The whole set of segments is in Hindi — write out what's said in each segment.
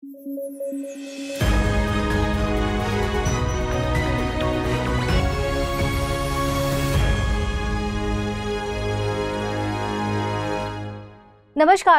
नमस्कार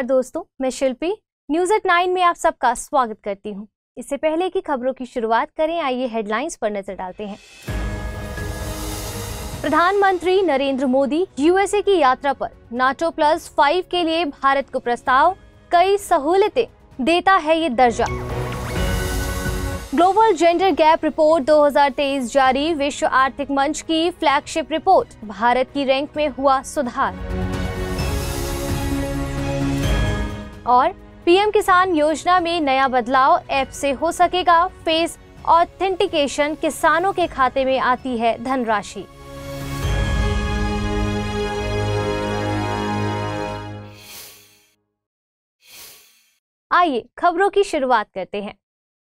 दोस्तों, मैं शिल्पी न्यूज़ एट 9 में आप सबका स्वागत करती हूं। इससे पहले की खबरों की शुरुआत करें, आइए हेडलाइंस पर नजर डालते हैं। प्रधानमंत्री नरेंद्र मोदी यूएसए की यात्रा पर NATO+5 के लिए भारत को प्रस्ताव, कई सहूलियतें देता है ये दर्जा। ग्लोबल जेंडर गैप रिपोर्ट 2023 जारी, विश्व आर्थिक मंच की फ्लैगशिप रिपोर्ट, भारत की रैंक में हुआ सुधार। और पीएम किसान योजना में नया बदलाव, ऐप से हो सकेगा फेस ऑथेंटिकेशन, किसानों के खाते में आती है धनराशि। आइए खबरों की शुरुआत करते हैं।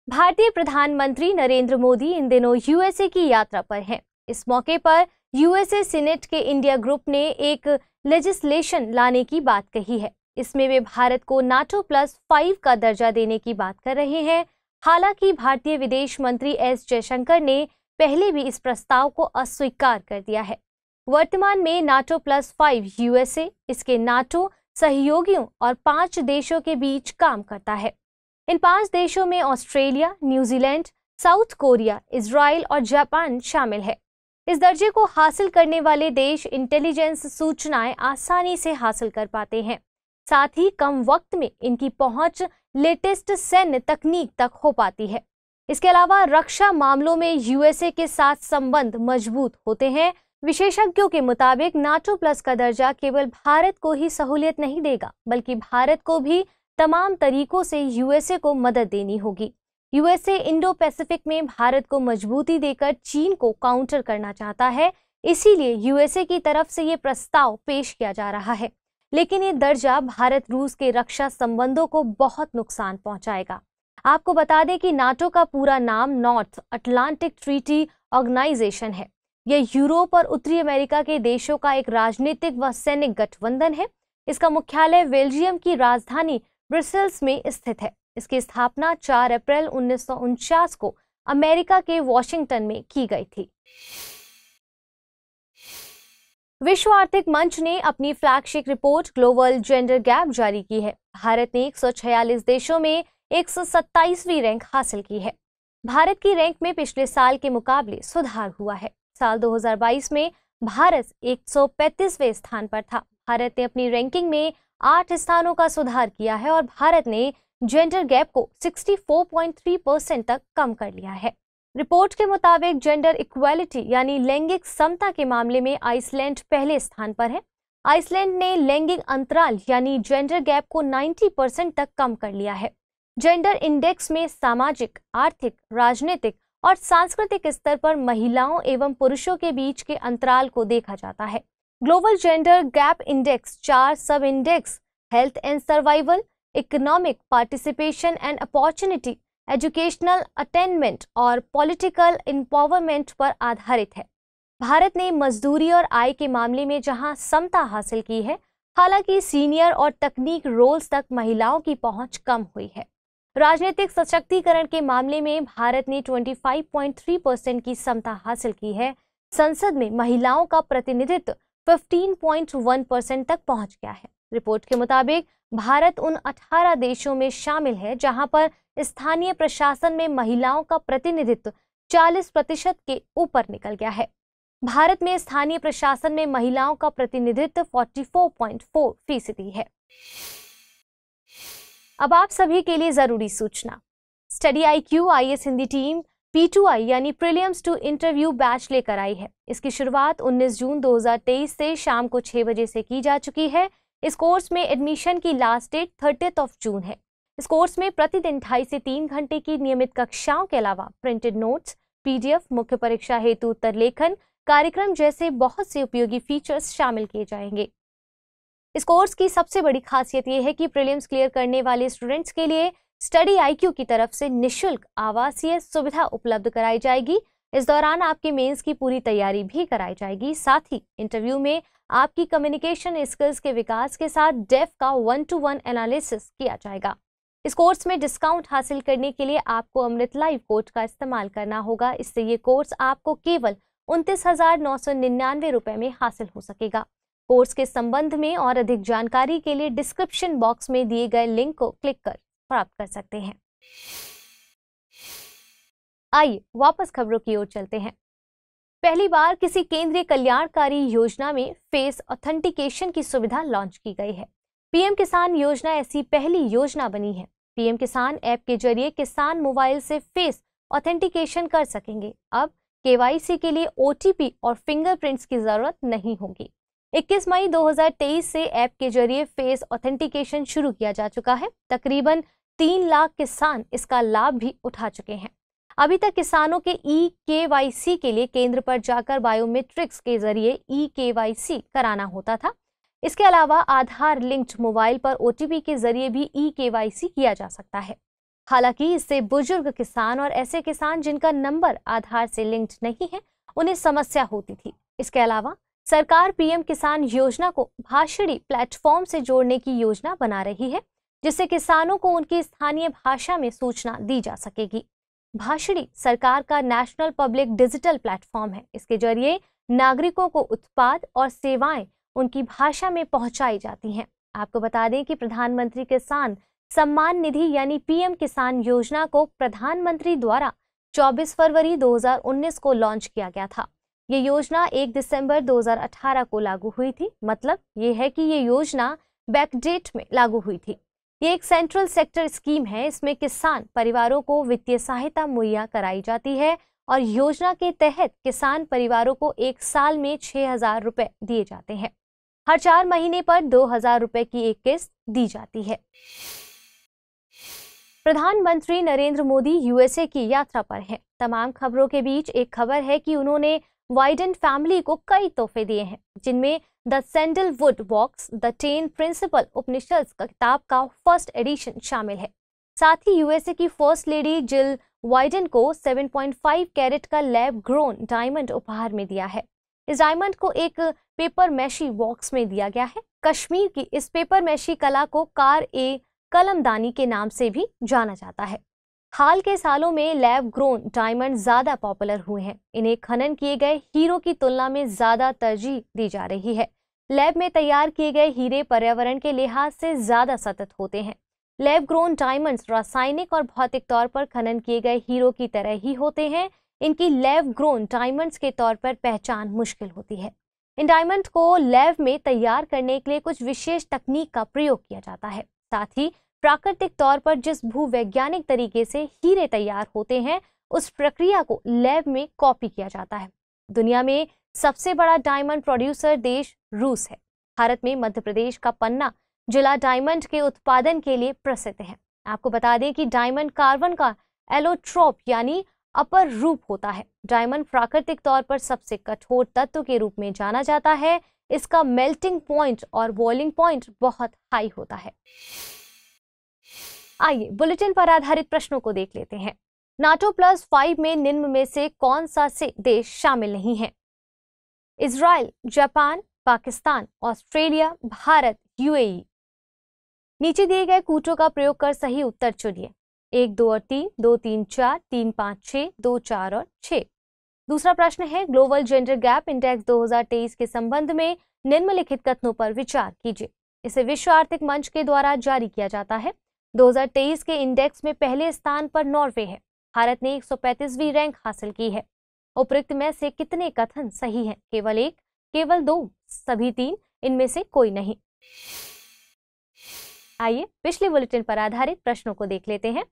भारतीय प्रधानमंत्री नरेंद्र मोदी इन दिनों यूएसए की यात्रा पर हैं। इस मौके पर यूएसए सीनेट के इंडिया ग्रुप ने एक लेजिस्लेशन लाने की बात कही है। इसमें वे भारत को NATO+5 का दर्जा देने की बात कर रहे हैं। हालांकि भारतीय विदेश मंत्री एस जयशंकर ने पहले भी इस प्रस्ताव को अस्वीकार कर दिया है। वर्तमान में NATO+5 यूएसए, इसके NATO सहयोगियों और 5 देशों के बीच काम करता है। इन 5 देशों में Australia, New Zealand, south Korea, Israel और जापान शामिल है। इस दर्जे को हासिल करने वाले देश इंटेलिजेंस सूचनाएं आसानी से हासिल कर पाते हैं, साथ ही कम वक्त में इनकी पहुंच लेटेस्ट सैन्य तकनीक तक हो पाती है। इसके अलावा रक्षा मामलों में यूएसए के साथ संबंध मजबूत होते हैं। विशेषज्ञों के मुताबिक NATO+ का दर्जा केवल भारत को ही सहूलियत नहीं देगा, बल्कि भारत को भी तमाम तरीकों से यूएसए को मदद देनी होगी। यूएसए इंडो पैसिफिक में भारत को मजबूती देकर चीन को काउंटर करना चाहता है, इसीलिए यूएसए की तरफ से ये प्रस्ताव पेश किया जा रहा है। लेकिन ये दर्जा भारत रूस के रक्षा संबंधों को बहुत नुकसान पहुंचाएगा। आपको बता दें कि नाटो का पूरा नाम नॉर्थ अटलांटिक ट्रीटी ऑर्गेनाइजेशन है। यह यूरोप और उत्तरी अमेरिका के देशों का एक राजनीतिक व सैनिक गठबंधन है। इसका मुख्यालय बेल्जियम की राजधानी ब्रसेल्स में स्थित है। इसकी स्थापना 4 अप्रैल 1949 को अमेरिका के वॉशिंगटन में की गई थी। विश्व आर्थिक मंच ने अपनी flagship report global gender gap जारी की है। भारत ने 146 देशों में 127वीं रैंक हासिल की है। भारत की रैंक में पिछले साल के मुकाबले सुधार हुआ है। साल 2022 में भारत 135वें स्थान पर था। भारत ने अपनी रैंकिंग में 8 स्थानों का सुधार किया है और भारत ने जेंडर गैप को 64.3% तक कम कर लिया है। रिपोर्ट के मुताबिक जेंडर इक्वालिटी यानी लैंगिक समता के मामले में आइसलैंड पहले स्थान पर है। आइसलैंड ने लैंगिक अंतराल यानी जेंडर गैप को 90% तक कम कर लिया है। जेंडर इंडेक्स में सामाजिक, आर्थिक, राजनीतिक और सांस्कृतिक स्तर पर महिलाओं एवं पुरुषों के बीच के अंतराल को देखा जाता है। ग्लोबल जेंडर गैप इंडेक्स 4 सब index health and survival, economic participation and opportunity, educational attainment और पॉलिटिकल एम्पावरमेंट पर आधारित है। भारत ने मजदूरी और आय के मामले में जहां समता हासिल की है, हालांकि सीनियर और तकनीक रोल्स तक महिलाओं की पहुंच कम हुई है। राजनीतिक सशक्तिकरण के मामले में भारत ने 25.3% की समता हासिल की है। संसद में महिलाओं का प्रतिनिधित्व 15.1% तक पहुंच गया है। रिपोर्ट के मुताबिक भारत उन 18 देशों में शामिल है जहां पर स्थानीय प्रशासन में महिलाओं का प्रतिनिधित्व 40% के ऊपर निकल गया है। भारत में स्थानीय प्रशासन में महिलाओं का प्रतिनिधित्व 44.4% है। अब आप सभी के लिए जरूरी सूचना। Study IQ IAS Hindi team P2I यानी प्रीलिम्स टू इंटरव्यू बैच लेकर आई है। इसकी शुरुआत 19 जून 2023 से शाम को 6 बजे से की जा चुकी है। इस कोर्स में एडमिशन की लास्ट डेट 30 जून है। इस कोर्स में प्रतिदिन 2.5 से 3 घंटे की नियमित कक्षाओं के अलावा प्रिंटेड नोट्स, PDF, मुख्य परीक्षा हेतु उत्तर लेखन कार्यक्रम जैसे बहुत से उपयोगी फीचर्स शामिल किए जाएंगे। इस कोर्स की सबसे बड़ी खासियत यह है कि प्रीलिम्स क्लियर करने वाले स्टूडेंट्स के लिए स्टडी IQ की तरफ से निःशुल्क आवासीय सुविधा उपलब्ध कराई जाएगी। इस दौरान आपके मेंस की पूरी तैयारी भी कराई जाएगी। साथ ही इंटरव्यू में आपकी कम्युनिकेशन स्किल्स के विकास के साथ डेफ का 1-to-1 एनालिसिस किया जाएगा। इस कोर्स में डिस्काउंट हासिल करने के लिए आपको अमृत लाइव कोड का इस्तेमाल करना होगा। इससे ये कोर्स आपको केवल 29,999 रुपए में हासिल हो सकेगा। कोर्स के संबंध में और अधिक जानकारी के लिए डिस्क्रिप्शन बॉक्स में दिए गए लिंक को क्लिक कर प्राप्त कर सकते हैं। आइए वापस खबरों की ओर चलते हैं। पहली बार किसी केंद्रीय कल्याणकारी योजना में फेस ऑथेंटिकेशन की सुविधा लॉन्च की गई है। पीएम किसान योजना ऐसी पहली योजना बनी है। पीएम किसान ऐप के जरिए किसान मोबाइल से फेस ऑथेंटिकेशन कर सकेंगे। अब केवाईसी के लिए ओटीपी और फिंगरप्रिंट्स की जरूरत नहीं होगी। 21 मई 2023 से ऐप के जरिए फेस ऑथेंटिकेशन शुरू किया जा चुका है। तकरीबन 3 लाख किसान इसका लाभ भी उठा चुके हैं। अभी तक किसानों के ई-केवाईसी के लिए केंद्र पर जाकर बायोमेट्रिक्स के जरिए ई-केवाईसी कराना होता था। इसके अलावा आधार लिंक्ड मोबाइल पर ओटीपी के जरिए भी ई-केवाईसी किया जा सकता है। हालांकि इससे बुजुर्ग किसान और ऐसे किसान जिनका नंबर आधार से लिंक्ड नहीं है, उन्हें समस्या होती थी। इसके अलावा सरकार पीएम किसान योजना को भाषणी प्लेटफॉर्म से जोड़ने की योजना बना रही है, जिससे किसानों को उनकी स्थानीय भाषा में सूचना दी जा सकेगी। भाषणी सरकार का नेशनल पब्लिक डिजिटल प्लेटफॉर्म है। इसके जरिए नागरिकों को उत्पाद और सेवाएं उनकी भाषा में पहुंचाई जाती हैं। आपको बता दें कि प्रधानमंत्री किसान सम्मान निधि यानी पीएम किसान योजना को प्रधानमंत्री द्वारा 24 फरवरी 2019 को लॉन्च किया गया था। ये योजना 1 दिसंबर 2018 को लागू हुई थी। मतलब ये है कि ये योजना बैकडेट में लागू हुई थी। ये एक सेंट्रल सेक्टर स्कीम है। इसमें किसान परिवारों को वित्तीय सहायता मुहैया कराई जाती है और योजना के तहत किसान परिवारों को एक साल में 6,000 रुपए दिए जाते हैं। हर 4 महीने पर 2,000 रुपए की एक किस्त दी जाती है। प्रधानमंत्री नरेंद्र मोदी यूएसए की यात्रा पर हैं। तमाम खबरों के बीच एक खबर है कि उन्होंने वाइडेन फैमिली को कई तोहफे दिए हैं, जिनमें the sandalwood box, the 10 principal Upanishad किताब का फर्स्ट एडिशन शामिल है। साथ ही यूएसए की फर्स्ट लेडी जिल वाइडेन को 7.5 कैरेट का लैब ग्रोन डायमंड उपहार में दिया है। इस डायमंड को एक पेपर मैशी बॉक्स में दिया गया है। कश्मीर की इस पेपर मैशी कला को कार-ए-कलमदानी के नाम से भी जाना जाता है। हाल के सालों में लैब ग्रोन डायमंड ज्यादा पॉपुलर हुए हैं। इन्हें खनन किए गए हीरो की तुलना में ज्यादा तरजीह दी जा रही है। लैब में तैयार किए गए हीरे पर्यावरण के लिहाज से ज्यादा सतत होते हैं। लैब ग्रोन डायमंड्स रासायनिक और भौतिक तौर पर खनन किए गए हीरो की तरह ही होते हैं। इनकी लैब ग्रोन डायमंड्स के तौर पर पहचान मुश्किल होती है। इन डायमंड को लैब में तैयार करने के लिए कुछ विशेष तकनीक का प्रयोग किया जाता है। साथ ही प्राकृतिक तौर पर जिस भूवैज्ञानिक तरीके से हीरे तैयार होते हैं, उस प्रक्रिया को लैब में कॉपी किया जाता है। दुनिया में सबसे बड़ा डायमंड प्रोड्यूसर देश रूस है। भारत में मध्य प्रदेश का पन्ना जिला डायमंड के उत्पादन के लिए प्रसिद्ध है। आपको बता दें कि डायमंड कार्बन का एलोट्रोप यानी अपर रूप होता है। डायमंड प्राकृतिक तौर पर सबसे कठोर तत्व के रूप में जाना जाता है। इसका मेल्टिंग पॉइंट और बॉइलिंग पॉइंट बहुत हाई होता है। आइए बुलेटिन पर आधारित प्रश्नों को देख लेते हैं। नाटो +5 में निम्न में से कौन सा से देश शामिल नहीं है? Israel, Japan, Pakistan, Australia, Bharat, UAE. नीचे दिए गए कूटों का प्रयोग कर सही उत्तर चुनिए। 1, 2 और 3, 2, 3, 4, 3, 5, 6, 2, 4 और 6। दूसरा प्रश्न है, ग्लोबल जेंडर गैप इंडेक्स 2023 के संबंध में निम्नलिखित कथनों पर विचार कीजिए। इसे विश्व आर्थिक मंच के द्वारा जारी किया जाता है। 2023 के इंडेक्स में पहले स्थान पर नॉर्वे है। भारत ने 135वीं रैंक हासिल की है। उपरोक्त में से कितने कथन सही हैं? केवल 1, केवल 2, सभी 3, इनमें से कोई नहीं। आइए पिछले बुलेटिन पर आधारित प्रश्नों को देख लेते हैं।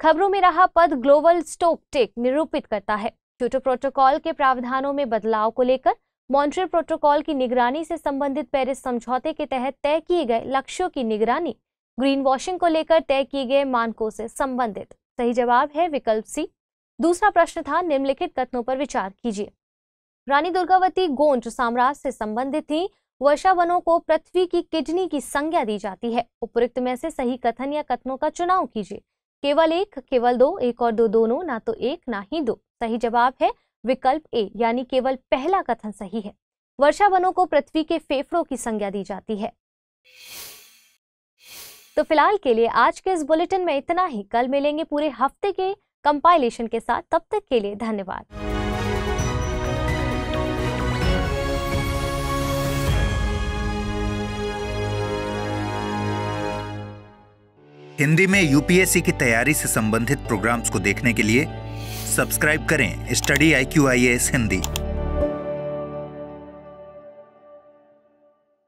खबरों में रहा पद ग्लोबल स्टॉक टेक निरूपित करता है। क्योटो प्रोटोकॉल के प्रावधानों में बदलाव को लेकर मॉन्ट्रियल प्रोटोकॉल की निगरानी से संबंधित पेरिस समझौते के तहत तय किए गए लक्ष्यों की निगरानी ग्रीन वॉशिंग को लेकर तय किए गए मानकों से संबंधित। सही जवाब है विकल्प सी। दूसरा प्रश्न था, निम्नलिखित कथनों पर विचार कीजिए। रानी दुर्गावती गोंड साम्राज्य से संबंधित थी। वर्षा वनों को पृथ्वी की किडनी की संज्ञा दी जाती है। उपरोक्त में से सही कथन या कथनों का चुनाव कीजिए। केवल 1, केवल 2, 1 और 2 दोनों, ना तो 1 ना ही 2। सही जवाब है विकल्प ए, यानी केवल पहला कथन सही है। वर्षा वनों को पृथ्वी के फेफड़ों की संज्ञा दी जाती है। तो फिलहाल के लिए आज के इस बुलेटिन में इतना ही। कल मिलेंगे पूरे हफ्ते के कंपाइलेशन के साथ। तब तक के लिए धन्यवाद। हिंदी में यूपीएससी की तैयारी से संबंधित प्रोग्राम्स को देखने के लिए सब्सक्राइब करें स्टडी IQ IAS हिंदी।